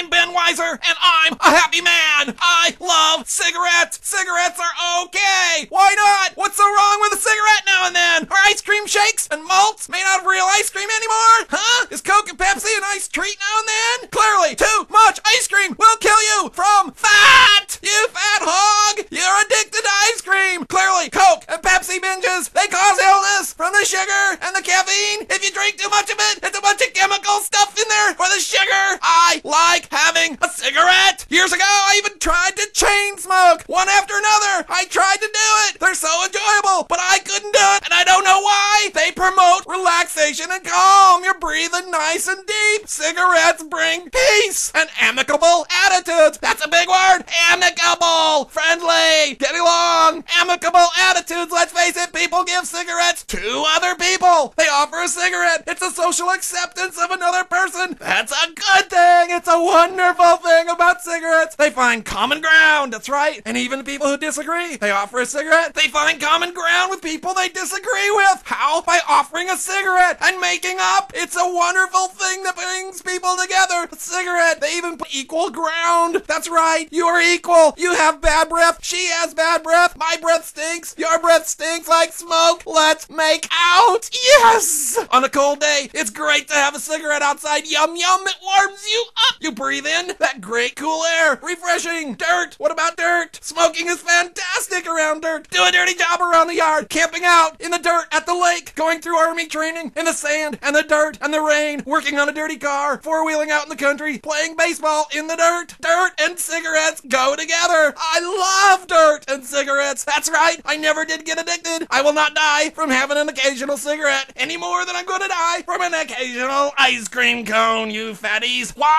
I'm Ben Wyzer, and I'm a happy man. I love cigarettes. Cigarettes are okay. Why not? What's so wrong with a cigarette now and then? Are ice cream shakes and malts made out of real ice cream anymore? Huh? Is Coke and Pepsi a nice treat now and then? Clearly, too much ice cream will kill you from fat. You fat hog. You're addicted to ice cream. Clearly, Coke and Pepsi binges, they cause illness from the sugar and the caffeine. If you drink too much of it, it's a bunch of chemical stuff in there for the sugar. I like having a cigarette. Years ago, I even tried to chain smoke one after another. I tried to do it. They're so enjoyable, but I couldn't do it, and I don't know why. They promote relaxation and calm. You're breathing nice and deep. Cigarettes bring peace and amicable attitudes. That's a big word. Amicable. Friendly. Get along. Amicable attitudes. Let's face it, people give cigarettes to other people. They offer a cigarette. It's a social acceptance of another person. That's a good thing. It's a wonderful thing about cigarettes. They find common ground. That's right. And even people who disagree, they offer a cigarette. They find common ground with people they disagree with. How? By offering a cigarette and making up. It's a wonderful thing that brings people together. A cigarette. They even put equal ground. That's right. You are equal. You have bad breath. She has bad breath. My breath stinks. Your breath stinks like smoke. Let's make out. Yes! On a cold day, it's great to have a cigarette outside. Yum, yum. It warms you up. You breathe in that great cool air. Refreshing. Dirt. What about dirt? Smoking is fantastic around dirt. Do a dirty job around the yard. Camping out in the dirt at the lake. Going through army training in the sand and the dirt and the rain. Working on a dirty car. Four-wheeling out in the country. Playing baseball in the dirt. Dirt and cigarettes go together. I love dirt and cigarettes. That's right. I never did get addicted. I will not die from having an occasional cigarette any more than I'm going to die from an occasional ice cream cone, you fatties. Why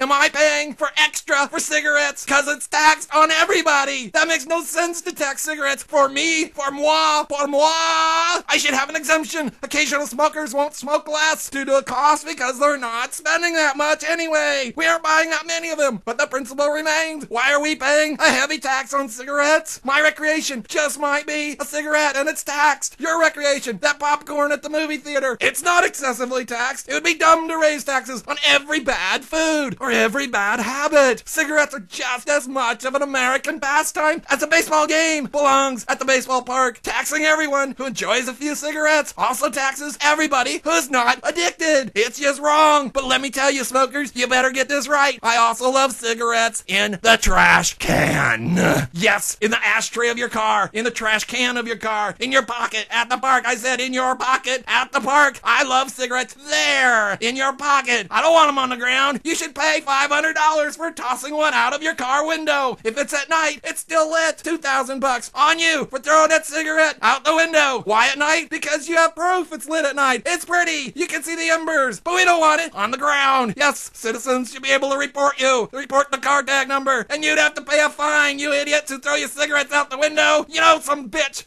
am I paying for extra for cigarettes? Because it's taxed on everybody. That makes no sense to tax cigarettes. For me, for moi. I should have an exemption. Occasional smokers won't smoke less due to a cost because they're not spending that much anyway. We aren't buying that many of them, but the principle remains. Why are we paying a heavy tax on cigarettes? My recreation just might be a cigarette and it's taxed. Your recreation, that popcorn at the movie theater, it's not excessively taxed. It would be dumb to raise taxes on every bad food or every bad habit. Cigarettes are just as much of an American pastime as a baseball game belongs at the baseball park. Taxing everyone who enjoys a few cigarettes also taxes everybody who's not addicted. It's just wrong. But let me tell you, smokers, you better get this right. I also love cigarettes in the trash can. Yes, in the ashtray of your car, in the trash can of your car, in your pocket, at the park. I said in your pocket, at the park. I love cigarettes there, in your pocket. I don't want them on the ground. You should pay $500 for tossing one out of your car window. If it's at night, it's still lit. $2,000 on you for throwing that cigarette out the window. Why at night? Because you have proof it's lit at night. It's pretty. You can see the embers, but we don't want it on the ground. Yes, citizens should be able to report you. Report the car tag number, and you'd have to pay a fine, you idiots who throw your cigarettes out the window. You know, some bitch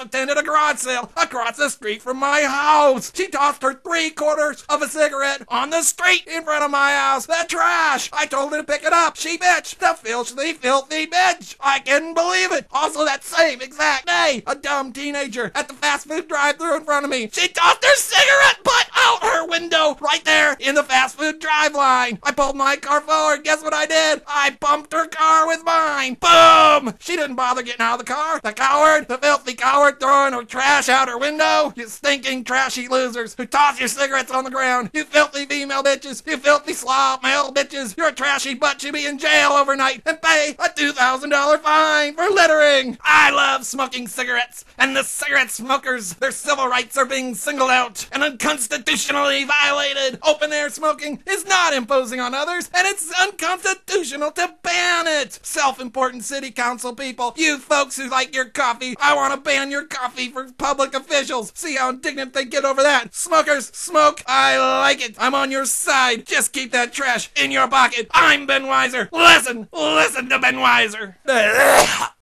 attended a garage sale across the street from my house. She tossed her 3/4 of a cigarette on the street in front of my house. The trash. I told her to pick it up. She bitch. The filthy bitch. I couldn't believe it. Also, that same exact day, a dumb teenager at the fast food drive-thru in front of me. She tossed her cigarette butt out her window right there in the fast food drive line. I pulled my car forward. Guess what I did? I bumped her car with mine. Boom! She didn't bother getting out of the car. The coward, the filthy coward throwing her trash out her window. You stinking trashy losers who toss your cigarettes on the ground. You filthy female bitches. You filthy slob male bitches. Your trashy butt should be in jail overnight and pay a $2,000 fine for littering. I love smoking cigarettes, and the cigarette smokers, their civil rights are being singled out and unconstitutionally violated. Open air smoking is not imposing on others, and it's unconstitutional to ban it. Self-important city council people, you folks who like your coffee, I want to ban your coffee for public officials. See how indignant they get over that. Smokers, smoke. I like it. I'm on your side. Just keep that trash in your pocket. I'm Ben Wyzer. Listen to Ben Wyzer.